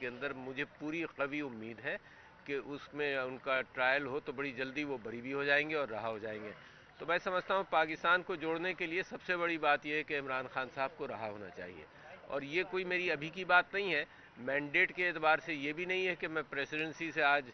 کے اندر مجھے پوری قوی امید ہے کہ اس میں ان کا ٹرائل ہو تو بڑی جلدی وہ بری بھی ہو جائیں گے اور رہا ہو جائیں گے. تو میں سمجھتا ہوں پاکستان کو جوڑنے کے لیے سب سے بڑی بات یہ ہے کہ عمران خان صاحب کو رہا ہونا چاہیے. اور یہ کوئی میری ابھی کی بات نہیں ہے, مینڈیٹ کے اعتبار سے یہ بھی نہیں ہے کہ میں پریسیڈنسی سے آج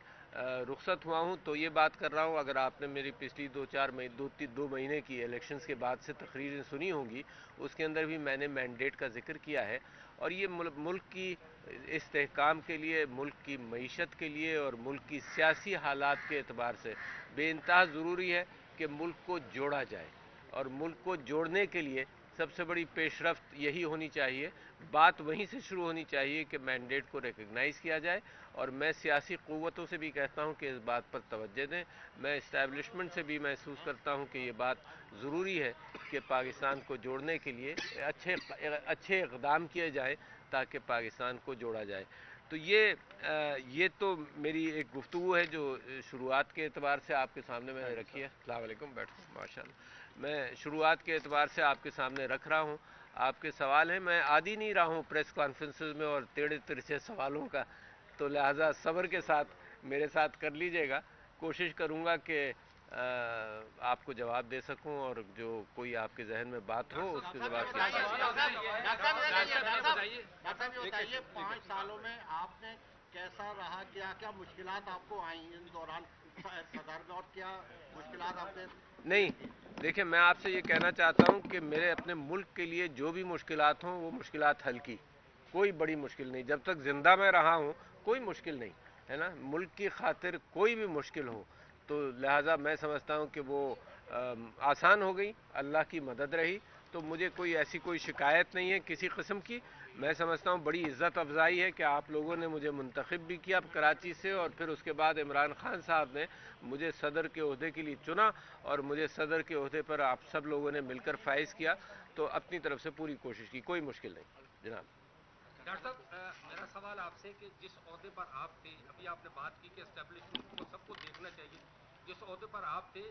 رخصت ہوا ہوں تو یہ بات کر رہا ہوں. اگر آپ نے میری پچھلی دو مہینے کی الیکشنز کے بعد سے تقریریں سنی ہوں گی, اس کے اندر بھی میں نے مینڈیٹ کا ذکر کیا ہے. اور یہ ملک کی استحکام کے لیے, ملک کی معیشت کے لیے اور ملک کی سیاسی حالات کے اعتبار سے بے انتہا ضروری ہے کہ ملک کو جوڑا جائے. اور ملک کو جوڑنے کے لیے سب سے بڑی پیش رفت یہی ہونی چاہیے, بات وہیں سے شروع ہونی چاہیے کہ مینڈیٹ کو ریکگنائز کیا جائے. اور میں سیاسی قوتوں سے بھی کہتا ہوں کہ اس بات پر توجہ دیں. میں اسٹیبلشمنٹ سے بھی محسوس کرتا ہوں کہ یہ بات ضروری ہے کہ پاکستان کو جوڑنے کے لیے اچھے اقدام کیے جائیں تاکہ پاکستان کو جوڑا جائے. تو یہ تو میری ایک گفتگو ہے جو شروعات کے اعتبار سے آپ کے سامنے میں نے رکھی ہے. السلام علیکم, بیٹھو. ماشاء اللہ, میں شروعات کے اعتبار سے آپ کے سامنے رکھ رہا ہوں. آپ کے سوال ہیں, میں عادی نہیں رہا ہوں پریس کانفرنسز میں اور ٹیڑھے ترچھے سوالوں کا, تو لہٰذا صبر کے ساتھ میرے ساتھ کر لیجئے گا. کوشش کروں گا کہ آپ کو جواب دے سکوں اور جو کوئی آپ کے ذہن میں بات ہو اس کے جواب سے. بتائیے 5 سالوں میں آپ نے کیسا رہا, کیا مشکلات آپ کو آئیں ان دوران صدر میں, اور کیا مشکلات آپ نے؟ نہیں دیکھیں, میں آپ سے یہ کہنا چاہتا ہوں کہ میرے اپنے ملک کے لیے جو بھی مشکلات ہوں وہ مشکلات حل کی, کوئی بڑی مشکل نہیں. جب تک زندہ میں رہا ہوں کوئی مشکل نہیں ہے نا. ملک کی خاطر کوئی بھی مشکل ہو تو لہٰذا میں سمجھتا ہوں کہ وہ آسان ہو گئی, اللہ کی مدد رہی. تو مجھے ایسی کوئی شکایت نہیں ہے کسی قسم کی. میں سمجھتا ہوں بڑی عزت افزائی ہے کہ آپ لوگوں نے مجھے منتخب بھی کیا کراچی سے, اور پھر اس کے بعد عمران خان صاحب نے مجھے صدر کے عہدے کے لیے چنا اور مجھے صدر کے عہدے پر آپ سب لوگوں نے مل کر فائز کیا. تو اپنی طرف سے پوری کوشش کی, کوئی مشکل نہیں جناب. ڈاکٹر صاحب, میرا سوال آپ سے کہ جس عہدے پر آپ تھے, ابھی آپ نے بات کی کہ اسٹیبلشمنٹ کو سب کو دیکھنا چاہیے, جس عہدے پر آپ تھے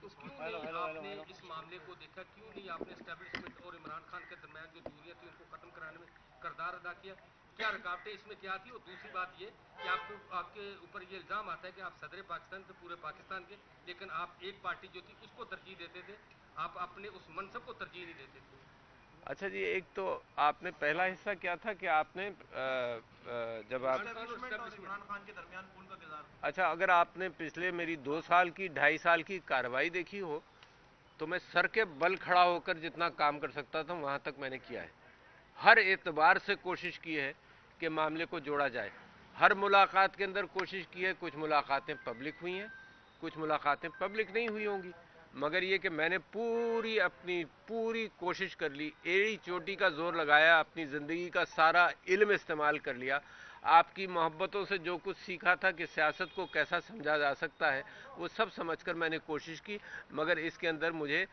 تو کیوں نہیں آپ نے اس معاملے کو دیکھا, کیوں نہیں آپ نے اسٹیبلشمنٹ اور عمران خان کے درمیان جو دوریاں تھیں ان کو ختم کرانے میں کردار ادا کیا, کیا رکاوٹیں اس میں کیا تھی؟ اور دوسری بات یہ کہ آپ کے اوپر یہ الزام آتا ہے کہ آپ صدر پاکستان تھے پورے پاکستان کے, لیکن آپ ایک پارٹی جو تھی اس کو ترجیح دیتے تھے, آپ اپنے اس منصب کو ترجیح نہیں دیتے تھے. اچھا جی, ایک تو آپ نے پہلا حصہ کیا تھا کہ آپ نے جب آپ عمران خان کے درمیان کون کا کردار؟ اچھا, اگر آپ نے پچھلے میری 2 سال کی 2.5 سال کی کارروائی دیکھی ہو تو میں سر کے بل کھڑا ہو کر جتنا کام کر سکتا تھا وہاں تک میں نے کیا ہے. ہر اعتبار سے کوشش کی ہے کہ معاملے کو جوڑا جائے. ہر ملاقات کے اندر کوشش کی ہے. کچھ ملاقاتیں پبلک ہوئی ہیں, کچھ ملاقاتیں پبلک نہیں ہوئی ہوں گی, مگر یہ کہ میں نے اپنی پوری کوشش کر لی, ایڑی چوٹی کا زور لگایا, اپنی زندگی کا سارا علم استعمال کر لیا. آپ کی محبتوں سے جو کچھ سیکھا تھا کہ سیاست کو کیسا سمجھا جا سکتا ہے وہ سب سمجھ کر میں نے کوشش کی, مگر اس کے اندر مجھے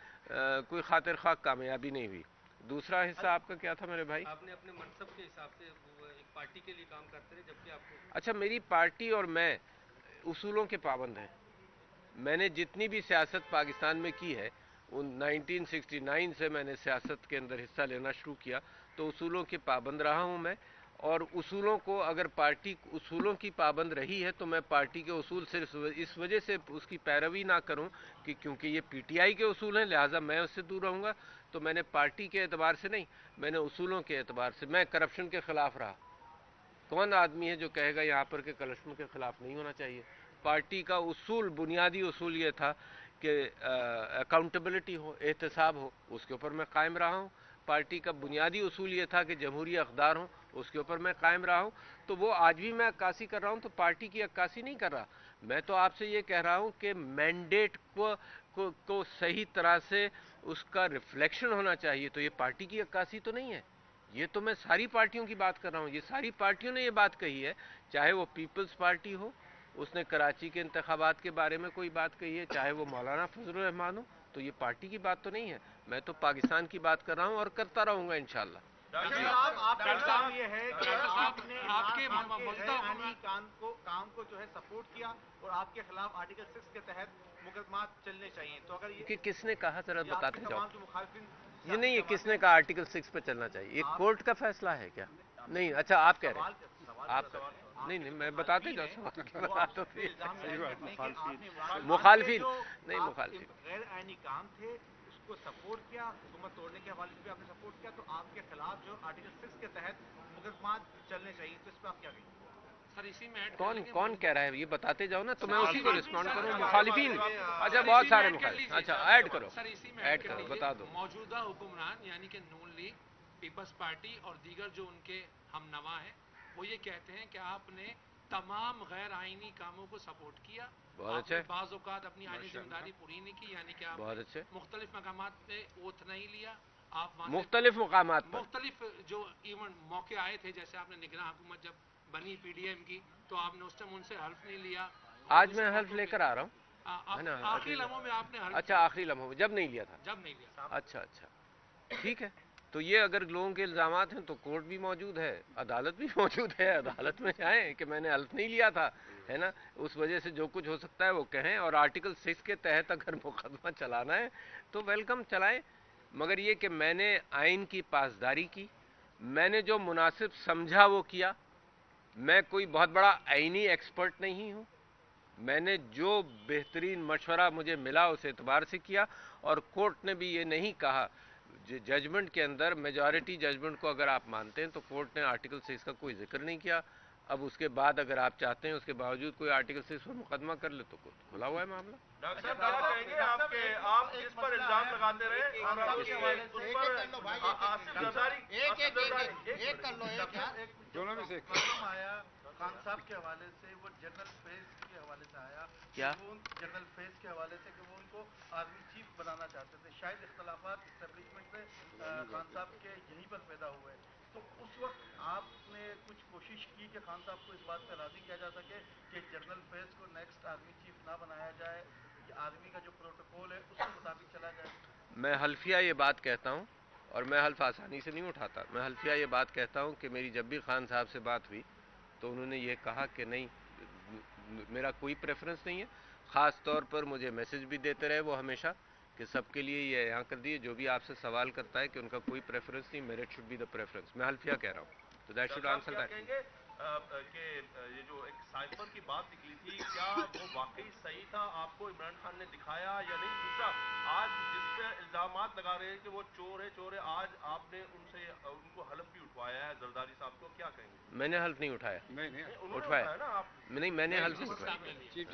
کوئی خاطر خواہ کامیابی نہیں ہوئی. دوسرا حصہ آپ کا کیا تھا میرے بھائی؟ آپ نے اپنے منصب کے حساب سے ایک پارٹی کے لیے کام کرتے رہے, جبکہ آپ کو اچھا, میری پارٹی اور میں اصولوں کے پابند ہیں. میں نے جتنی بھی سیاست پاکستان میں کی ہے, 1969 سے میں نے سیاست کے اندر حصہ لینا شروع کیا, تو اصولوں کے پابند رہا ہوں میں. اور اصولوں کو, اگر پارٹی اصولوں کی پابند رہی ہے تو میں پارٹی کے اصول صرف اس وجہ سے اس کی پیروی نہ کروں کہ کیونکہ یہ پی ٹی آئی کے اصول ہیں لہٰذا میں اس سے دور رہوں گا. تو میں نے پارٹی کے اعتبار سے نہیں, میں نے اصولوں کے اعتبار سے. میں کرپشن کے خلاف رہا. کون آدمی ہے جو کہے گا یہاں پر کہ کرپشن کے خلاف نہیں ہونا چاہیے؟ پارٹی کا اصول, بنیادی اصول یہ تھا کہ اکاؤنٹیبلٹی ہو, احتساب ہو, اس کے اوپر میں قائم رہا ہوں. پارٹی کا بنیادی اصول یہ تھا کہ جمہوری اقدار ہوں, اس کے اوپر میں قائم رہا ہوں. تو وہ آج بھی میں عکاسی کر رہا ہوں, تو پارٹی کی عکاسی نہیں کر رہا. میں تو آپ سے یہ کہہ رہا ہوں کہ مینڈیٹ کو صحیح طرح سے اس کا ریفلیکشن ہونا چاہیے. تو یہ پارٹی کی عکاسی تو نہیں ہے, یہ تو میں ساری پارٹیوں کی بات کر رہا ہوں. یہ ساری پارٹیوں نے یہ بات کہی ہے, چاہے وہ پیپلز پارٹی ہو, اس نے کراچی کے انتخابات کے بارے میں کوئی بات کہی ہے, چاہے وہ مولانا فضل الرحمان ہو, تو یہ پارٹی کی بات تو نہیں ہے. میں تو پاکستان کی بات کر رہا ہوں اور کرتا رہوں گا انشاءاللہ. آپ کا الزام یہ ہے کہ آپ نے کام کو جو ہے سپورٹ کیا اور آپ کے خلاف آرٹیکل 6 کے تحت مقدمات چلنے چاہیے. تو اگر کہ کس نے کہا ذرا بتاتے جاؤ؟ تمام جو مخالفین یہ نہیں, یہ کس نے کہا آرٹیکل 6 پہ چلنا چاہیے؟ یہ کورٹ کا فیصلہ ہے کیا؟ نہیں, اچھا آپ کہہ رہے ہیں. آپ نہیں نہیں میں بتاتے جاؤ مخالفین نہیں مخالفین غیر آئینی کام تھے اس کو سپورٹ کیا، حکومت توڑنے کے حوالے سے بھی آپ نے سپورٹ کیا، تو آپ کے خلاف جو آرٹیکل 6 کے تحت مقدمات چلنے چاہیے، تو اس پہ آپ کیا کہیں گے؟ سر اسی میں کون کہہ رہا ہے یہ بتاتے جاؤ نا تو میں اسی کو رسپونڈ کروں. مخالفین اچھا بہت سارے مخالف اچھا ایڈ کرو سر اسی میں ایڈ کرو بتا دو. موجودہ حکمران یعنی کہ نون لیگ، پیپلز پارٹی اور دیگر جو ان کے ہم نوا ہیں وہ یہ کہتے ہیں کہ آپ نے تمام غیر آئینی کاموں کو سپورٹ کیا. بہت آپ نے اچھے بعض اوقات اپنی آئینی ذمہ داری پوری نہیں کی، یعنی کہ آپ بہت نے اچھے مختلف مقامات پہ اوتھ نہیں لیا. آپ وہاں سے مختلف مقامات پر مختلف جو ایون موقع آئے تھے، جیسے آپ نے نگراں حکومت جب بنی پی ڈی ایم کی تو آپ نے اس ٹائم ان سے حلف نہیں لیا. آج میں حلف لے کر آ رہا ہوں ہے نا. آخری لمحوں میں آپ نے حلف اچھا آخری لمحوں میں جب نہیں لیا تھا. جب نہیں لیا. اچھا ٹھیک ہے. تو یہ اگر لوگوں کے الزامات ہیں تو کورٹ بھی موجود ہے، عدالت بھی موجود ہے، عدالت میں جائیں کہ میں نے حلف نہیں لیا تھا ہے نا. اس وجہ سے جو کچھ ہو سکتا ہے وہ کہیں، اور آرٹیکل 6 کے تحت اگر مقدمہ چلانا ہے تو ویلکم چلائیں، مگر یہ کہ میں نے آئین کی پاسداری کی، میں نے جو مناسب سمجھا وہ کیا. میں کوئی بہت بڑا آئینی ایکسپرٹ نہیں ہوں، میں نے جو بہترین مشورہ مجھے ملا اس اعتبار سے کیا. اور کورٹ نے بھی یہ نہیں کہا، ججمنٹ کے اندر میجارٹی ججمنٹ کو اگر آپ مانتے ہیں تو کورٹ نے آرٹیکل 6 کا کوئی ذکر نہیں کیا. اب اس کے بعد اگر آپ چاہتے ہیں اس کے باوجود کوئی آرٹیکل 6 پر مقدمہ کر لے تو کھلا ہوا ہے معاملہ. ڈاکٹر صاحب کیا کہیں گے آپ کے آپ جس پر الزام لگاتے رہے اور دونوں میں سے آیا خان صاحب کے حوالے سے، وہ جنرل فیض کے حوالے سے آیا کیا جنرل فیض کے حوالے سے کہ وہ ان کو آرمی چیف بنانا چاہتے تھے. شاید اختلافات اسٹیبلشمنٹ میں خان صاحب کے یہیں پر پیدا ہوئے. تو اس وقت آپ نے کچھ کوشش کی کہ خان صاحب کو اس بات پہ راضی کیا جا سکے کہ جنرل فیض کو نیکسٹ آرمی چیف نہ بنایا جائے، آرمی کا جو پروٹوکول ہے اس کے مطابق چلا جائے؟ میں حلفیہ یہ بات کہتا ہوں، اور میں حلف آسانی سے نہیں اٹھاتا. میں حلفیہ یہ بات کہتا ہوں کہ میری جب بھی خان صاحب سے بات ہوئی تو انہوں نے یہ کہا کہ نہیں میرا کوئی پریفرنس نہیں ہے. خاص طور پر مجھے میسج بھی دیتے رہے وہ ہمیشہ کہ سب کے لیے یہ یہاں کر دیے جو بھی آپ سے سوال کرتا ہے کہ ان کا کوئی پریفرنس نہیں، merit should be the preference. میں حلفیہ کہہ رہا ہوں. تو دیٹ شوڈ آنسر دیٹ. کہ یہ جو ایک سائفر کی بات نکلی تھی کیا وہ واقعی صحیح تھا، آپ کو عمران خان نے دکھایا یا نہیں؟ دوسرا آج جس پہ الزامات لگا رہے ہیں کہ وہ چور ہے، آج آپ نے ان کو حلف بھی اٹھوایا ہے زرداری صاحب کو، کیا کہیں گے؟ میں نے حلف نہیں اٹھایا. اٹھوایا نا آپ؟ نہیں میں نے حلف نہیں اٹھوایا. چیف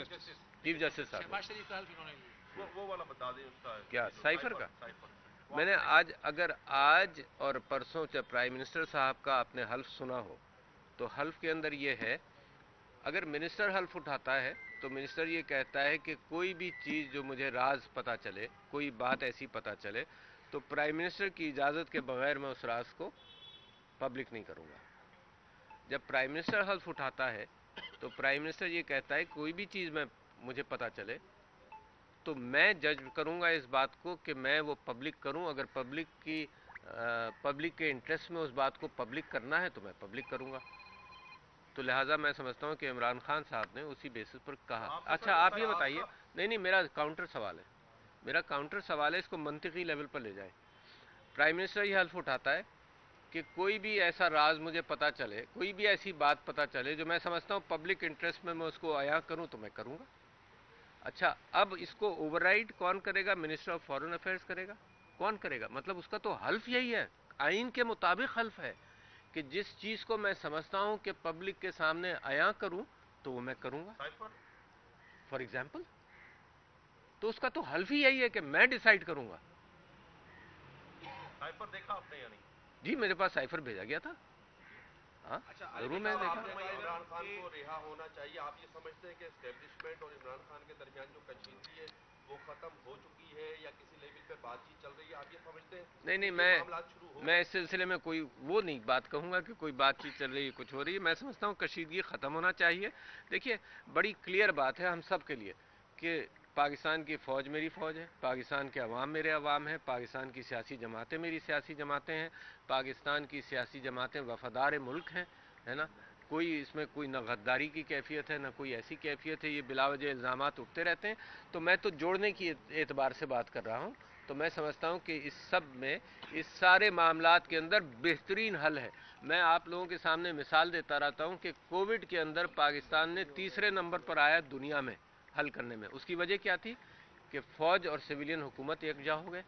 جسٹس صاحب شہباز شریف کا حلف انہوں نے لیا. وہ والا بتا دیں اس کا کیا سائفر کا. سائفر میں نے اگر آج اور پرسوں جب پرائم منسٹر صاحب کا آپ نے حلف سنا ہو تو حلف کے اندر یہ ہے، اگر منسٹر حلف اٹھاتا ہے تو منسٹر یہ کہتا ہے کہ کوئی بھی چیز جو مجھے راز پتہ چلے، کوئی بات ایسی پتہ چلے تو پرائم منسٹر کی اجازت کے بغیر میں اس راز کو پبلک نہیں کروں گا. جب پرائم منسٹر حلف اٹھاتا ہے تو پرائم منسٹر یہ کہتا ہے کوئی بھی چیز مجھے پتہ چلے تو میں جج کروں گا اس بات کو کہ میں وہ پبلک کروں. اگر پبلک کے انٹرسٹ میں اس بات کو پبلک کرنا ہے تو میں پبلک کروں گا. تو لہٰذا میں سمجھتا ہوں کہ عمران خان صاحب نے اسی بیسس پر کہا. اچھا آپ یہ بتائیے، نہیں میرا کاؤنٹر سوال ہے، اس کو منطقی لیول پر لے جائیں. پرائم منسٹر یہ حلف اٹھاتا ہے کہ کوئی بھی ایسا راز مجھے پتہ چلے، کوئی بھی ایسی بات پتہ چلے جو میں سمجھتا ہوں پبلک انٹرسٹ میں اس کو عیاں کروں تو میں کروں گا. اچھا اب اس کو اوور رائڈ کون کرے گا؟ منسٹر آف فارن افیئرز کرے گا. کون کرے گا؟ مطلب اس کا تو حلف یہی ہے، آئین کے مطابق حلف ہے کہ جس چیز کو میں سمجھتا ہوں کہ پبلک کے سامنے عیاں کروں تو وہ میں کروں گا. فار ایگزامپل تو اس کا تو حلف ہی یہی ہے کہ میں ڈیسائیڈ کروں گا. سائفر دیکھا آپ نے یا نہیں؟ جی میرے پاس سائفر بھیجا گیا تھا. ہاں ضرور میں نے دیکھا. عمران خان کو رہا ہونا چاہیے. آپ یہ سمجھتے ہیں کہ اسٹیبلشمنٹ اور عمران خان کے درمیان جو کشیدگی ہے وہ ختم ہو چکی ہے یا کسی لیول پہ بات چیت چل رہی ہے؟ آپ یہ سمجھتے ہیں؟ نہیں میں اس سلسلے میں کوئی وہ نہیں بات کہوں گا کہ کوئی بات چیت چل رہی ہے کچھ ہو رہی ہے. میں سمجھتا ہوں کشیدگی ختم ہونا چاہیے. دیکھیے بڑی کلیئر بات ہے ہم سب کے لیے کہ پاکستان کی فوج میری فوج ہے، پاکستان کے عوام میرے عوام ہیں، پاکستان کی سیاسی جماعتیں میری سیاسی جماعتیں ہیں، پاکستان کی سیاسی جماعتیں وفادار ملک ہیں، ہے نا. کوئی اس میں کوئی نہ غداری کی کیفیت ہے نہ کوئی ایسی کیفیت ہے. یہ بلا وجہ الزامات اٹھتے رہتے ہیں تو میں تو جوڑنے کی اعتبار سے بات کر رہا ہوں. تو میں سمجھتا ہوں کہ اس سب میں اس سارے معاملات کے اندر بہترین حل ہے. میں آپ لوگوں کے سامنے مثال دیتا رہتا ہوں کہ کووڈ کے اندر پاکستان نے تیسرے نمبر پر آیا دنیا میں حل کرنے میں. اس کی وجہ کیا تھی کہ فوج اور سویلین حکومت یکجا ہو گئے.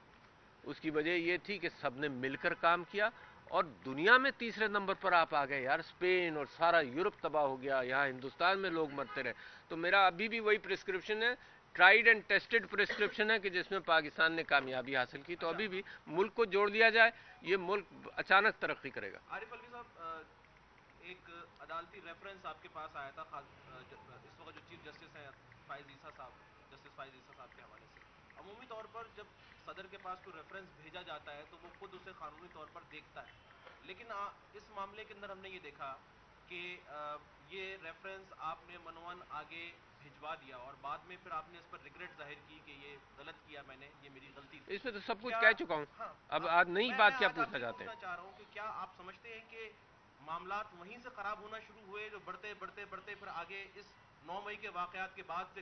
اس کی وجہ یہ تھی کہ سب نے مل کر کام کیا اور دنیا میں تیسرے نمبر پر آپ آ گئے یار. اسپین اور سارا یورپ تباہ ہو گیا, یہاں ہندوستان میں لوگ مرتے رہے. تو میرا ابھی بھی وہی پرسکرپشن ہے, ٹرائیڈ اینڈ ٹیسٹڈ پرسکرپشن ہے کہ جس میں پاکستان نے کامیابی حاصل کی. تو ابھی بھی ملک کو جوڑ دیا جائے, یہ ملک اچانک ترقی کرے گا. عارف علوی صاحب, ایک عدالتی ریفرنس آپ کے پاس آیا تھا اس وقت جو چیف جسٹس ہیں فائز عیسیٰ صاحب, جسٹس فائز عیسیٰ صاحب کے حوالے سے. عمومی طور پر جب صدر کے پاس کوئی ریفرنس بھیجا جاتا ہے تو وہ خود اسے قانونی طور پر دیکھتا ہے, لیکن اس معاملے کے اندر ہم نے یہ دیکھا کہ یہ ریفرنس آپ نے منوان آگے بھجوا دیا اور بعد میں پھر آپ نے اس پر ریگریٹ ظاہر کی کہ یہ غلط کیا میں نے, یہ میری غلطی تھی. اس میں تو سب کچھ کہہ چکا ہوں. اب آج نئی بات کیا پوچھنا چاہتے ہیں؟ میں چاہ رہا ہوں کہ کیا آپ سمجھتے ہیں کہ معاملات وہیں سے خراب ہونا شروع ہوئے جو بڑھتے بڑھتے بڑھتے پھر آگے اس 9 مئی کے واقعات کے بعد سے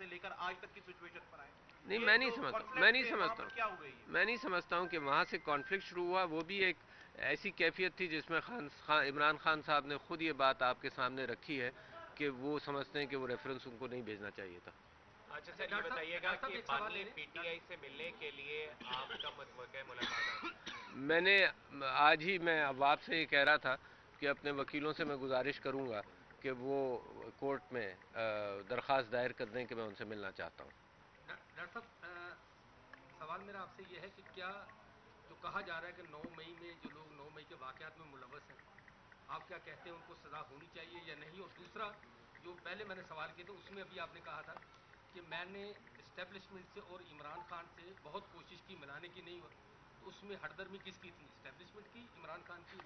لے کر آج تک کی سچویشن پر آئے؟ نہیں, میں نہیں سمجھتا ہوں کہ وہاں سے کانفلکٹ شروع ہوا. وہ بھی ایک ایسی کیفیت تھی جس میں عمران خان صاحب نے خود یہ بات آپ کے سامنے رکھی ہے کہ وہ سمجھتے ہیں کہ وہ ریفرنس ان کو نہیں بھیجنا چاہیے تھا. اچھا سر, یہ بتائیے گا کہ بادل پی ٹی آئی سے ملنے کے لیے آپ کا متوقع ملاقات؟ میں نے آج ہی میں اب آپ سے یہ کہہ رہا تھا کہ اپنے وکیلوں سے میں گزارش کروں گا کہ وہ کورٹ میں درخواست دائر کر دیں کہ میں ان سے ملنا چاہتا ہوں. ڈاکٹر صاحب, سوال میرا آپ سے یہ ہے کہ کیا جو کہا جا رہا ہے کہ 9 مئی میں جو لوگ 9 مئی کے واقعات میں ملوث ہیں, آپ کیا کہتے ہیں ان کو سزا ہونی چاہیے یا نہیں؟ اور دوسرا جو پہلے میں نے سوال کیا تھا اس میں ابھی آپ نے کہا تھا کہ میں نے اسٹیبلشمنٹ سے اور عمران خان سے بہت کوشش کی ملانے کی, نہیں ہوا, تو اس میں ہٹ درمی کس کی تھی, اسٹیبلشمنٹ کی, عمران خان کی؟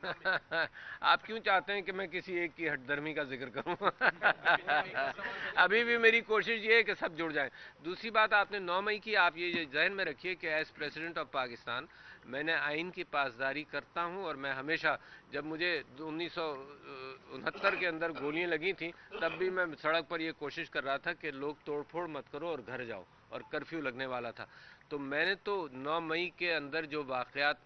آپ کیوں چاہتے ہیں کہ میں کسی ایک کی ہٹ درمی کا ذکر کروں؟ ابھی بھی میری کوشش یہ ہے کہ سب جڑ جائیں. دوسری بات آپ نے 9 مئی کی, آپ یہ ذہن میں رکھیے کہ ایز پریزیڈنٹ آف پاکستان میں نے آئین کی پاسداری کرتا ہوں, اور میں ہمیشہ, جب مجھے 1969 کے اندر گولیاں لگی تھیں تب بھی میں سڑک پر یہ کوشش کر رہا تھا کہ لوگ توڑ پھوڑ مت کرو اور گھر جاؤ, اور کرفیو لگنے والا تھا. تو میں نے تو 9 مئی کے اندر جو واقعات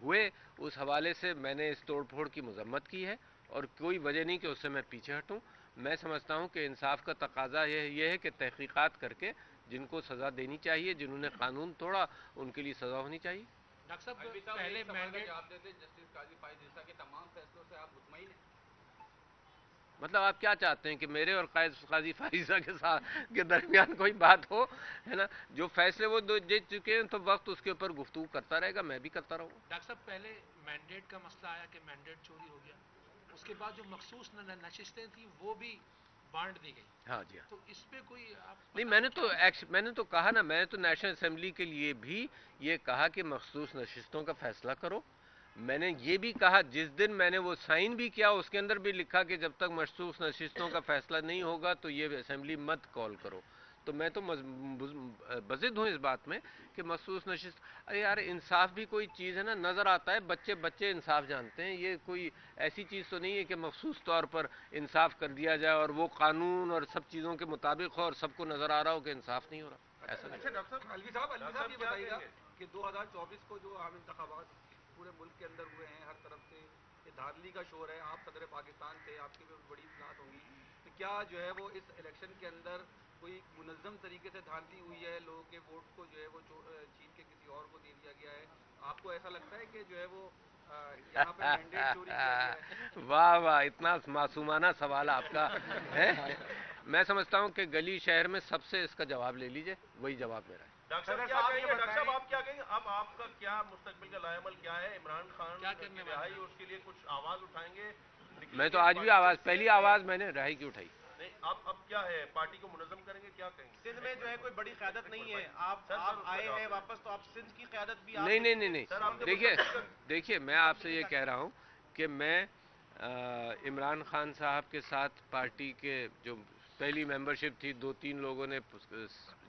ہوئے اس حوالے سے میں نے اس توڑ پھوڑ کی مذمت کی ہے, اور کوئی وجہ نہیں کہ اس سے میں پیچھے ہٹوں. میں سمجھتا ہوں کہ انصاف کا تقاضا یہ ہے کہ تحقیقات کر کے جن کو سزا دینی چاہیے, جنہوں نے قانون توڑا, ان کے لیے سزا ہونی چاہیے. ڈاکٹر صاحب, پہلے مینڈیٹ جواب دیتے جسٹس قاضی فائز عیسیٰ کے تمام فیصلوں سے آپ مطمئن ہیں؟ مطلب آپ کیا چاہتے ہیں کہ میرے اور قاضی فائزہ کے درمیان کوئی بات ہو, ہے نا؟ جو فیصلے وہ دے چکے ہیں تو وقت اس کے اوپر گفتگو کرتا رہے گا, میں بھی کرتا رہوں گا. ڈاکٹر صاحب, پہلے مینڈیٹ کا مسئلہ آیا کہ مینڈیٹ چوری ہو گیا, اس کے بعد جو مخصوص نشستیں تھیں وہ بھی بانٹ دی گئی. ہاں جی, تو اس پہ کوئی نہیں, میں نے تو کہا نا, میں نے تو نیشنل اسمبلی کے لیے بھی یہ کہا کہ مخصوص نشستوں کا فیصلہ کرو. میں نے یہ بھی کہا, جس دن میں نے وہ سائن بھی کیا اس کے اندر بھی لکھا کہ جب تک مخصوص نشستوں کا فیصلہ نہیں ہوگا تو یہ اسمبلی مت کال کرو. تو میں تو بضد ہوں اس بات میں کہ مخصوص نشست, ارے یار انصاف بھی کوئی چیز ہے نا, نظر آتا ہے, بچے انصاف جانتے ہیں. یہ کوئی ایسی چیز تو نہیں ہے کہ مخصوص طور پر انصاف کر دیا جائے اور وہ قانون اور سب چیزوں کے مطابق ہو اور سب کو نظر آ رہا ہو کہ انصاف نہیں ہو رہا. ایسا نہیں. اچھا ڈاکٹر صاحب, علوی صاحب یہ بتائیے گا کہ 2024 کو جو عام انتخابات پورے ملک کے اندر ہوئے ہیں, ہر طرف سے یہ دھاندلی کا شور ہے, آپ صدر پاکستان تھے, آپ کی بھی بڑی اطلاعات ہوں گی, تو کیا جو ہے وہ اس الیکشن کے اندر کوئی منظم طریقے سے دھاندلی ہوئی ہے, لوگوں کے ووٹ کو جو ہے وہ چھین کے کسی اور کو دے دیا گیا ہے؟ آپ کو ایسا لگتا ہے کہ جو ہے وہ یہاں پہ مینڈیٹ چوری کیا گیا ہے؟ واہ واہ, اتنا معصومانہ سوال آپ کا ہے. میں سمجھتا ہوں کہ گلی شہر میں سب سے اس کا جواب لے لیجئے, وہی جواب میرا ہے. ڈاکٹر صاحب آپ کیا کہیں گے, اب آپ کا کیا مستقبل کا لائے عمل کیا ہے؟ عمران خان کی رہائی, اس کے لیے کچھ آواز اٹھائیں گے؟ میں تو آج بھی پہلی آواز میں نے رہائی کی اٹھائی. نہیں, اب کیا ہے, پارٹی کو منظم کریں گے, کیا کہیں گے؟ سندھ میں جو ہے کوئی بڑی قیادت نہیں ہے, آپ آئے ہیں واپس, تو آپ سندھ کی قیادت بھی نہیں. دیکھیے میں آپ سے یہ کہہ رہا ہوں کہ میں عمران خان صاحب کے ساتھ پارٹی کے جو پہلی ممبرشپ تھی, 2-3 لوگوں نے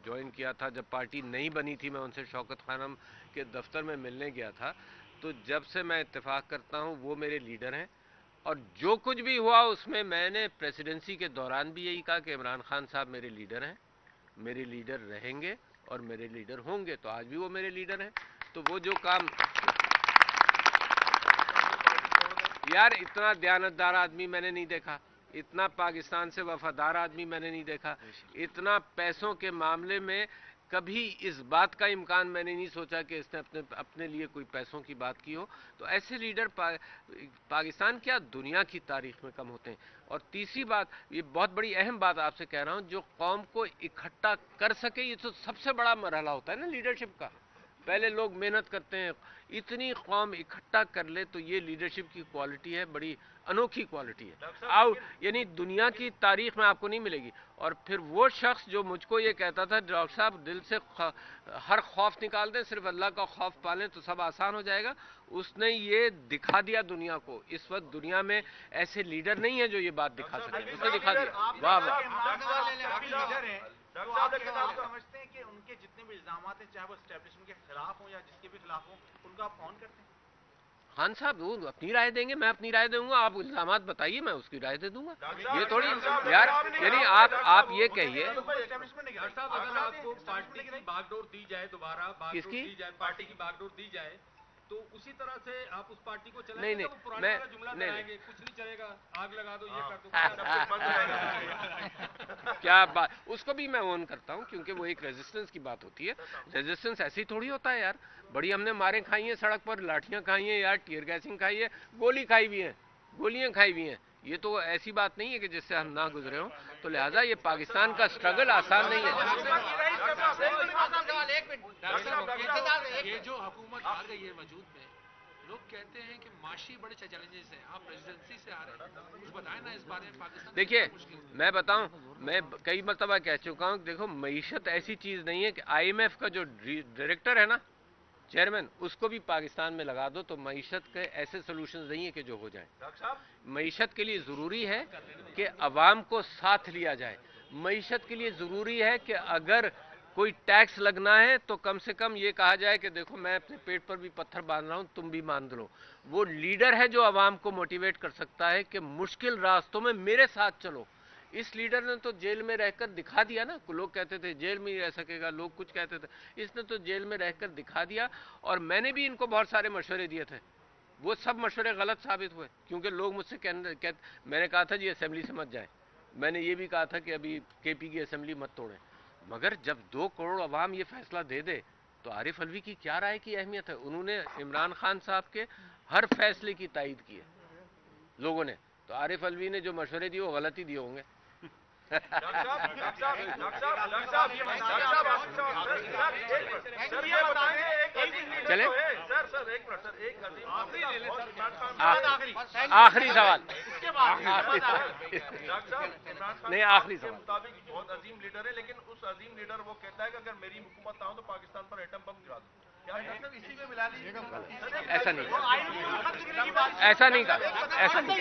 جوائن کیا تھا. جب پارٹی نہیں بنی تھی میں ان سے شوکت خانم کے دفتر میں ملنے گیا تھا. تو جب سے میں اتفاق کرتا ہوں وہ میرے لیڈر ہیں, اور جو کچھ بھی ہوا اس میں نے پریسیڈنسی کے دوران بھی یہی کہا کہ عمران خان صاحب میرے لیڈر ہیں, میرے لیڈر رہیں گے, اور میرے لیڈر ہوں گے، تو آج بھی وہ میرے لیڈر ہیں. تو وہ جو کام یار، اتنا دیانتدار آدمی میں نے نہیں دیکھا، اتنا پاکستان سے وفادار آدمی میں نے نہیں دیکھا، اتنا پیسوں کے معاملے میں کبھی اس بات کا امکان میں نے نہیں سوچا کہ اس نے اپنے لیے کوئی پیسوں کی بات کی ہو. تو ایسے لیڈر پاکستان کیا دنیا کی تاریخ میں کم ہوتے ہیں. اور تیسری بات، یہ بہت بڑی اہم بات آپ سے کہہ رہا ہوں، جو قوم کو اکٹھا کر سکے، یہ تو سب سے بڑا مرحلہ ہوتا ہے نا لیڈرشپ کا. پہلے لوگ محنت کرتے ہیں، اتنی قوم اکٹھا کر لے تو یہ لیڈرشپ کی کوالٹی ہے، بڑی انوکھی کوالٹی ہے. یعنی دنیا کی تاریخ میں آپ کو نہیں ملے گی. اور پھر وہ شخص جو مجھ کو یہ کہتا تھا ڈاکٹر صاحب دل سے ہر خوف نکال دیں، صرف اللہ کا خوف پالیں تو سب آسان ہو جائے گا، اس نے یہ دکھا دیا دنیا کو. اس وقت دنیا میں ایسے لیڈر نہیں ہیں جو یہ بات دکھا سکیں، اس نے دکھا دیا. واہ واہ. تو آپ سمجھتے ہیں کہ ان کے جتنے بھی الزامات ہیں، چاہے وہ اسٹیبلشمنٹ کے خلاف ہوں یا جس کے بھی خلاف ہوں، ان کا آپ کون کرتے ہیں؟ خان صاحب وہ اپنی رائے دیں گے، میں اپنی رائے دوں گا. آپ الزامات بتائیے، میں اس کی رائے دے دوں گا. یہ تھوڑی یار، یعنی آپ یہ کہیے صاحب اگر آپ کو پارٹی کی باغ ڈور دی جائے، دوبارہ باغ کس ڈور کی؟ دی جائے، پارٹی کی باغ ڈور دی جائے، تو اسی طرح سے آپ اس پارٹی کو چلائیں نہیں گے؟ نہیں، وہ پرانا میں والا جملہ نہیں لگائیں گے، کچھ نہیں چلے گا، آگ لگا دو، یہ کر دو. کیا بات، اس کو بھی میں اون کرتا ہوں، کیونکہ وہ ایک ریزسٹنس کی بات ہوتی ہے. ریزسٹنس ایسی تھوڑی ہوتا ہے یار. بڑی ہم نے ماریں کھائی ہیں سڑک پر، لاٹھیاں کھائی ہیں یار، ٹیئر گیسنگ کھائی ہے، گولی کھائی بھی ہیں، گولیاں کھائی بھی ہیں. یہ تو ایسی بات نہیں ہے کہ جس سے ہم نہ گزرے ہوں. تو لہٰذا یہ پاکستان کا سٹرگل آسان نہیں ہے. یہ جو حکومت آ گئی ہے وجود میں، لوگ کہتے ہیں کہ معاشی بڑے چیلنجز ہیں. آپ پریزیڈنسی سے آ رہے ہیں، کچھ بتائیں نا اس بارے میں. پاکستان دیکھیے میں بتاؤں، میں کئی مرتبہ کہہ چکا ہوں، دیکھو معیشت ایسی چیز نہیں ہے کہ آئی ایم ایف کا جو ڈائریکٹر ہے نا، چیئرمین، اس کو بھی پاکستان میں لگا دو تو معیشت کے ایسے سولوشنز نہیں ہے کہ جو ہو جائیں. معیشت کے لیے ضروری ہے کہ عوام کو ساتھ لیا جائے. معیشت کے لیے ضروری ہے کہ اگر کوئی ٹیکس لگنا ہے تو کم سے کم یہ کہا جائے کہ دیکھو میں اپنے پیٹ پر بھی پتھر باندھ رہا ہوں، تم بھی باندھ لو. وہ لیڈر ہے جو عوام کو موٹیویٹ کر سکتا ہے کہ مشکل راستوں میں میرے ساتھ چلو. اس لیڈر نے تو جیل میں رہ کر دکھا دیا نا. لوگ کہتے تھے جیل میں ہی رہ سکے گا، لوگ کچھ کہتے تھے، اس نے تو جیل میں رہ کر دکھا دیا. اور میں نے بھی ان کو بہت سارے مشورے دیے تھے، وہ سب مشورے غلط ثابت ہوئے، کیونکہ لوگ مجھ سے میں نے کہا تھا جی اسمبلی سے مت جائیں. میں نے یہ بھی کہا تھا کہ ابھی کے پی کی اسمبلی مت توڑیں. مگر جب 2 کروڑ عوام یہ فیصلہ دے دے تو عارف الوی کی کیا رائے کی اہمیت ہے. انہوں نے عمران خان صاحب کے ہر فیصلے کی تائید کی ہے لوگوں نے. تو عارف الوی نے جو مشورے دیے وہ غلط ہی دیے ہوں گے. چلے آخری سوال نہیں، آخری سوال. بہت عظیم لیڈر ہے، لیکن اس عظیم لیڈر وہ کہتا ہے کہ اگر میری حکومت نہ ہو تو پاکستان پر ایٹم بم گرا دو. ایسا نہیں، ایسا نہیں کہا، ایسا نہیں.